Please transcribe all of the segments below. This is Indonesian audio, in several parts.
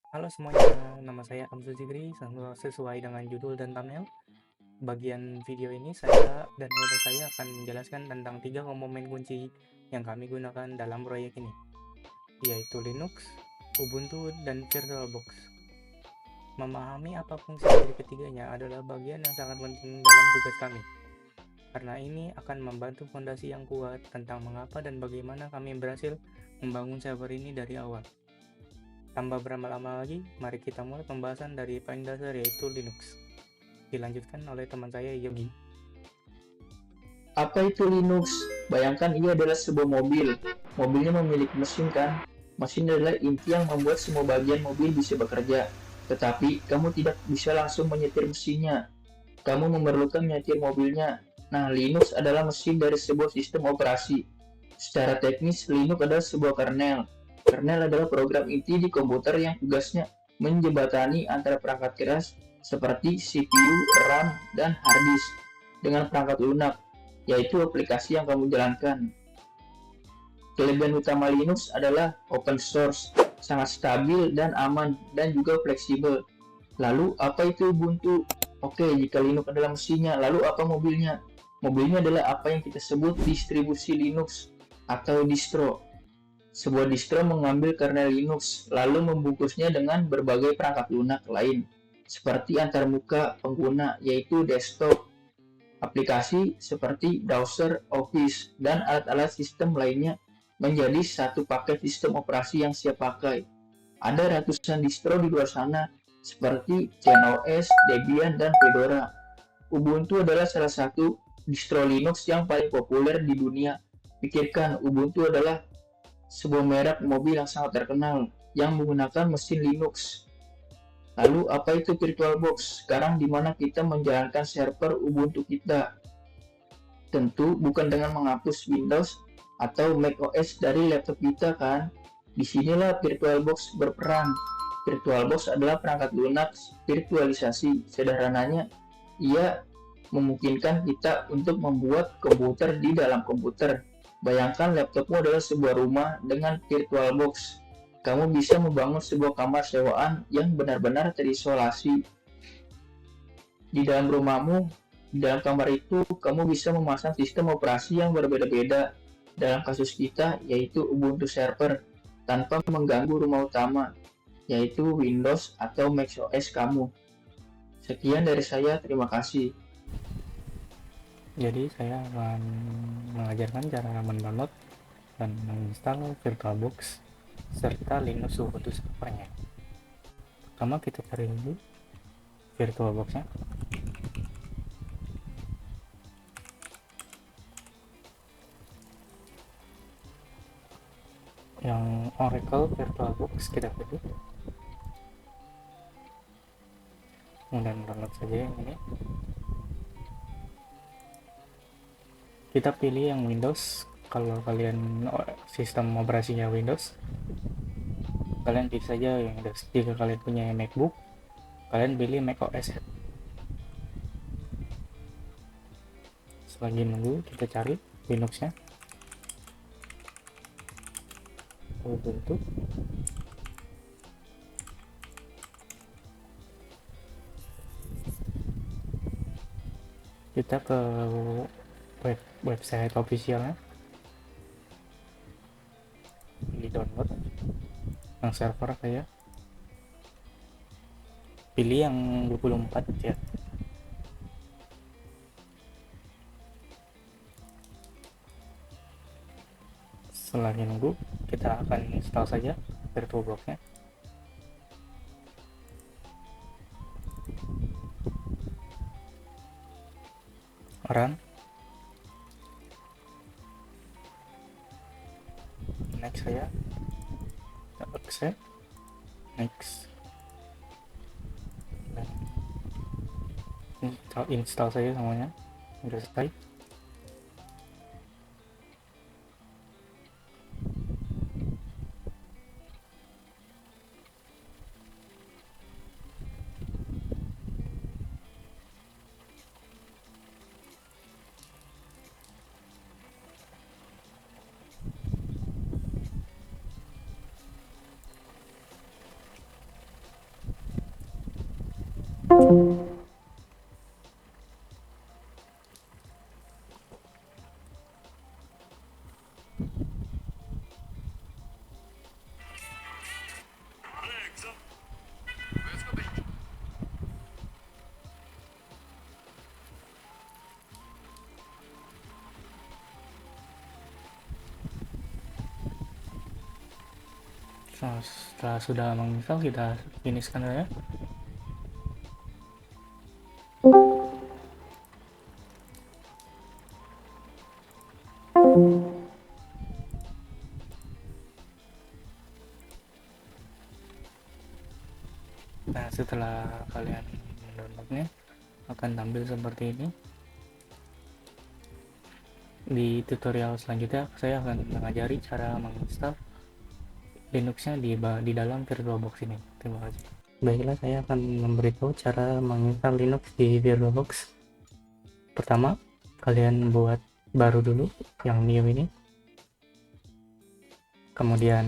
Halo semuanya, nama saya Amzu Zikri. Sesuai dengan judul dan thumbnail, bagian video ini saya dan host saya akan menjelaskan tentang 3 komponen kunci yang kami gunakan dalam proyek ini, yaitu Linux, Ubuntu, dan VirtualBox. Memahami apa fungsi dari ketiganya adalah bagian yang sangat penting dalam tugas kami, karena ini akan membantu fondasi yang kuat tentang mengapa dan bagaimana kami berhasil membangun server ini dari awal. Tanpa berlama-lama lagi, mari kita mulai pembahasan dari paling dasar, yaitu Linux. Dilanjutkan oleh teman saya, Yogi. Apa itu Linux? Bayangkan ia adalah sebuah mobil. Mobilnya memiliki mesin kan? Mesin adalah inti yang membuat semua bagian mobil bisa bekerja. Tetapi kamu tidak bisa langsung menyetir mesinnya. Kamu memerlukan menyetir mobilnya. Nah, Linux adalah mesin dari sebuah sistem operasi. Secara teknis, Linux adalah sebuah kernel. Kernel adalah program inti di komputer yang tugasnya menjembatani antara perangkat keras seperti CPU, RAM, dan hard disk dengan perangkat lunak, yaitu aplikasi yang kamu jalankan. Kelebihan utama Linux adalah open source, sangat stabil dan aman, dan juga fleksibel. Lalu, apa itu Ubuntu? Oke, jika Linux adalah mesinnya, lalu apa mobilnya? Mobilnya adalah apa yang kita sebut distribusi Linux atau distro. Sebuah distro mengambil kernel Linux, lalu membungkusnya dengan berbagai perangkat lunak lain, seperti antarmuka pengguna, yaitu desktop, aplikasi seperti browser, Office, dan alat-alat sistem lainnya menjadi satu paket sistem operasi yang siap pakai. Ada ratusan distro di luar sana, seperti CentOS, Debian, dan Fedora. Ubuntu adalah salah satu distro Linux yang paling populer di dunia. Pikirkan, Ubuntu adalah sebuah merek mobil yang sangat terkenal yang menggunakan mesin Linux. Lalu apa itu VirtualBox? Sekarang di mana kita menjalankan server Ubuntu kita? Tentu bukan dengan menghapus Windows atau macOS dari laptop kita kan. Disinilah VirtualBox berperan. VirtualBox adalah perangkat lunak virtualisasi. Sederhananya, ia memungkinkan kita untuk membuat komputer di dalam komputer. Bayangkan laptopmu adalah sebuah rumah dengan VirtualBox. Kamu bisa membangun sebuah kamar sewaan yang benar-benar terisolasi. Di dalam rumahmu, di dalam kamar itu, kamu bisa memasang sistem operasi yang berbeda-beda. Dalam kasus kita, yaitu Ubuntu Server, tanpa mengganggu rumah utama, yaitu Windows atau macOS kamu. Sekian dari saya, terima kasih. Jadi saya akan mengajarkan cara mendownload dan menginstal VirtualBox serta Linux Ubuntu servernya. Pertama kita cari dulu VirtualBox-nya. Yang Oracle VirtualBox kita pilih. Kemudian download saja yang ini. Kita pilih yang Windows. Kalau kalian sistem operasinya Windows, kalian pilih saja yang Windows. Jika kalian punya MacBook, kalian pilih macOS. Selagi nunggu, kita cari Linux-nya. Ubuntu. Kita ke website officialnya, pilih download yang server saya pilih yang 24 ya. Setelah nunggu, kita akan install saja VirtualBox-nya. Run. Next saya accept. Next. Dan install saja semuanya. Sudah selesai. Setelah sudah menginstal, kita finishkan ya. Nah, setelah kalian mendownloadnya, akan tampil seperti ini. Di tutorial selanjutnya, saya akan mengajari cara menginstal Linuxnya di dalam VirtualBox ini. Terima kasih. Baiklah, saya akan memberitahu cara menginstal Linux di VirtualBox. Pertama, kalian buat baru dulu, yang new ini. Kemudian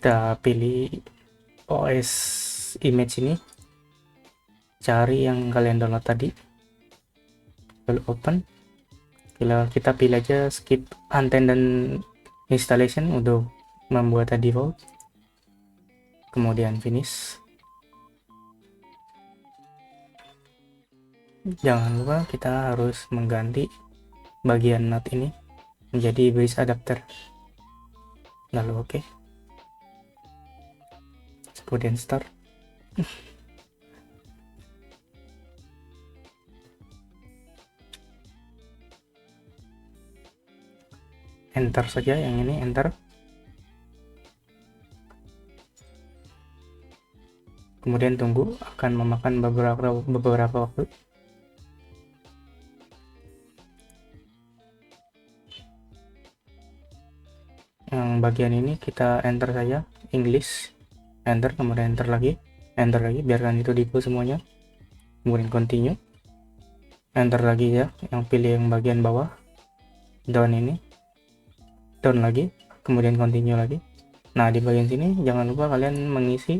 kita pilih OS image ini, cari yang kalian download tadi, lalu open. Kita pilih aja skip untended installation untuk membuat default, kemudian finish. Jangan lupa kita harus mengganti bagian NAT ini menjadi base adapter, lalu oke. Kemudian start. Enter saja yang ini, enter. Kemudian tunggu, akan memakan beberapa waktu. Yang bagian ini kita enter saja, English, enter, kemudian enter lagi, biarkan itu default semuanya. Kemudian continue, enter lagi ya, yang pilih yang bagian bawah, down ini, down lagi, kemudian continue lagi. Nah, di bagian sini jangan lupa kalian mengisi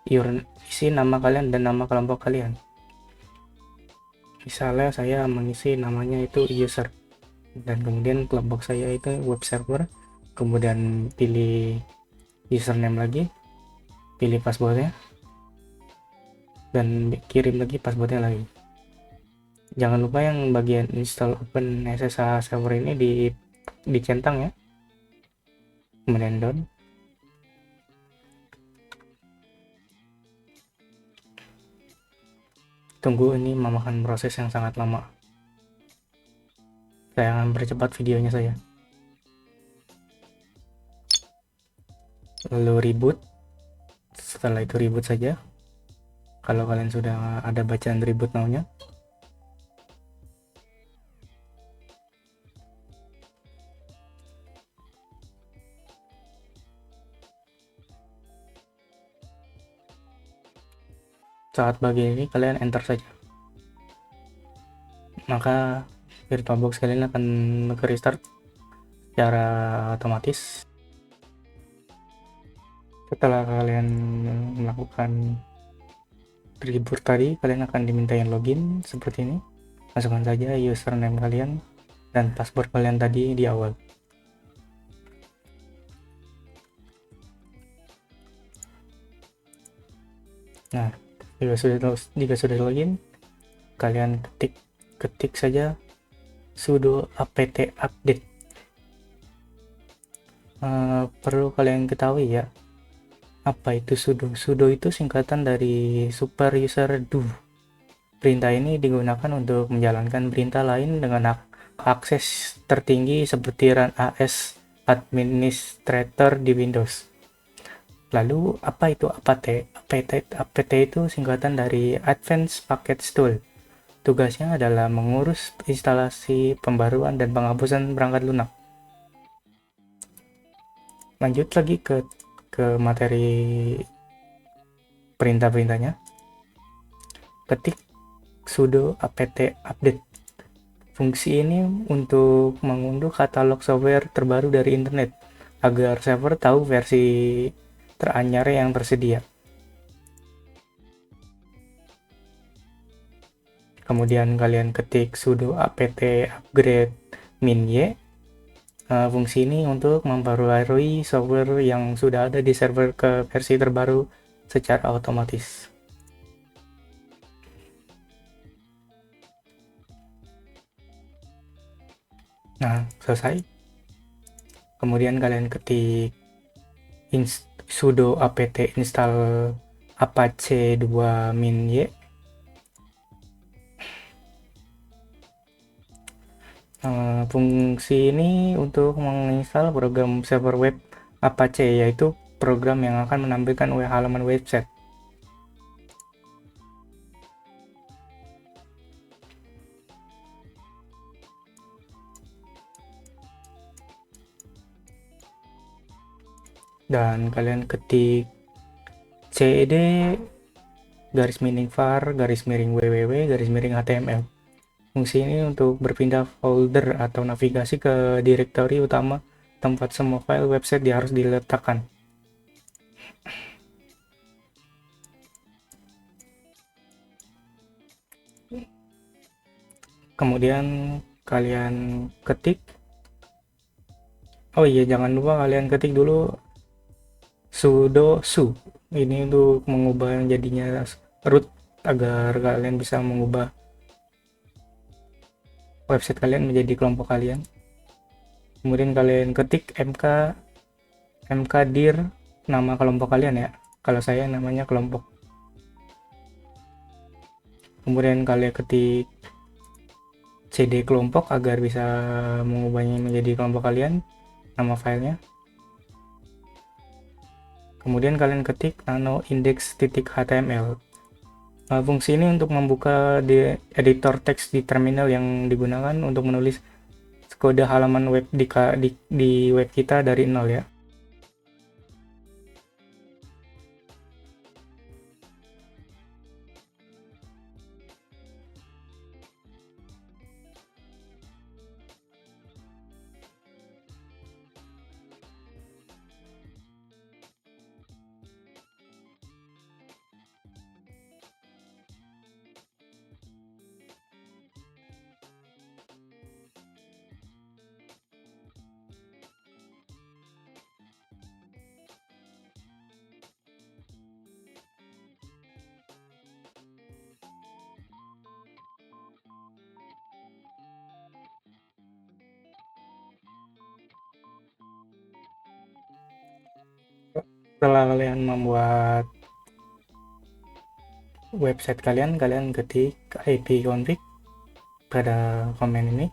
isi nama kalian dan nama kelompok kalian. Misalnya saya mengisi namanya itu user, dan kemudian kelompok saya itu web server. Kemudian pilih username lagi, pilih passwordnya, dan kirim lagi passwordnya lagi. Jangan lupa yang bagian install open SSH server ini dicentang ya. Kemudian down. Tunggu, ini memakan proses yang sangat lama. Saya akan percepat videonya saya. Lalu reboot. Setelah itu reboot saja. Kalau kalian sudah ada bacaan reboot now-nya. Saat bagian ini kalian enter saja, maka VirtualBox kalian akan restart secara otomatis. Setelah kalian melakukan reboot tadi, kalian akan dimintain login seperti ini. Masukkan saja username kalian dan password kalian tadi di awal. Nah, jika sudah login, kalian ketik saja sudo apt update. Perlu kalian ketahui ya, apa itu sudo? Sudo itu singkatan dari super user do. Perintah ini digunakan untuk menjalankan perintah lain dengan akses tertinggi seperti run as administrator di Windows. Lalu apa itu apt? Apt itu singkatan dari Advanced Package Tool. Tugasnya adalah mengurus instalasi, pembaruan, dan penghapusan perangkat lunak. Lanjut lagi ke materi perintah-perintahnya. Ketik sudo apt update. Fungsi ini untuk mengunduh katalog software terbaru dari internet agar server tahu versi teranyar yang tersedia. Kemudian kalian ketik sudo apt upgrade -y. Fungsi ini untuk memperbarui software yang sudah ada di server ke versi terbaru secara otomatis. Nah, selesai. Kemudian kalian ketik sudo apt install apache 2 min y. Fungsi ini untuk menginstal program server web Apache, yaitu program yang akan menampilkan halaman website. Dan kalian ketik cd _var _html. Fungsi ini untuk berpindah folder atau navigasi ke direktori utama tempat semua file website harus diletakkan. Kemudian kalian ketik, oh iya jangan lupa kalian ketik dulu sudo su. Ini untuk mengubah yang jadinya root agar kalian bisa mengubah website kalian menjadi kelompok kalian. Kemudian kalian ketik mkdir nama kelompok kalian ya. Kalau saya namanya kelompok. Kemudian kalian ketik cd kelompok agar bisa mengubahnya menjadi kelompok kalian, nama filenya. Kemudian kalian ketik nano index.html. Fungsi ini untuk membuka di editor teks di terminal yang digunakan untuk menulis kode halaman web di web kita dari nol ya. Setelah kalian membuat website kalian ketik ipconfig pada komen ini.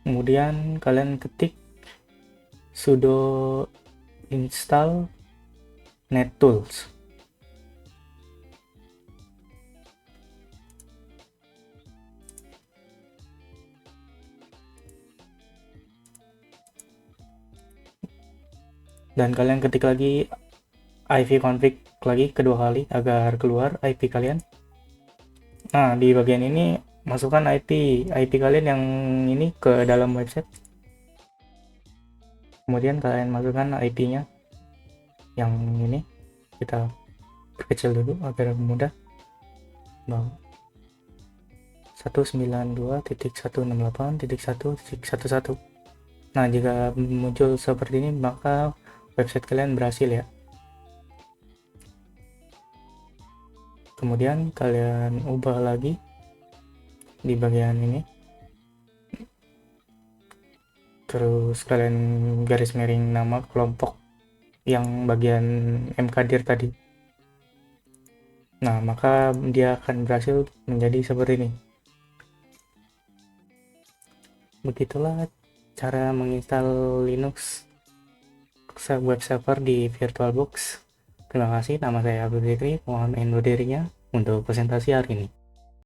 Kemudian kalian ketik sudo install nettools. Dan kalian ketik lagi ipconfig lagi kedua kali agar keluar IP kalian. Nah, di bagian ini masukkan IP kalian yang ini ke dalam website. Kemudian kalian masukkan IP-nya yang ini, kita perkecil dulu agar mudah. 192.168.1.11. Nah, jika muncul seperti ini maka website kalian berhasil ya. Kemudian kalian ubah lagi di bagian ini, terus kalian garis miring nama kelompok yang bagian mkdir tadi. Nah, maka dia akan berhasil menjadi seperti ini. Begitulah cara menginstal Linux web server di VirtualBox. Terima kasih, nama saya Abdul Zikri, mohon undur dirinya untuk presentasi hari ini.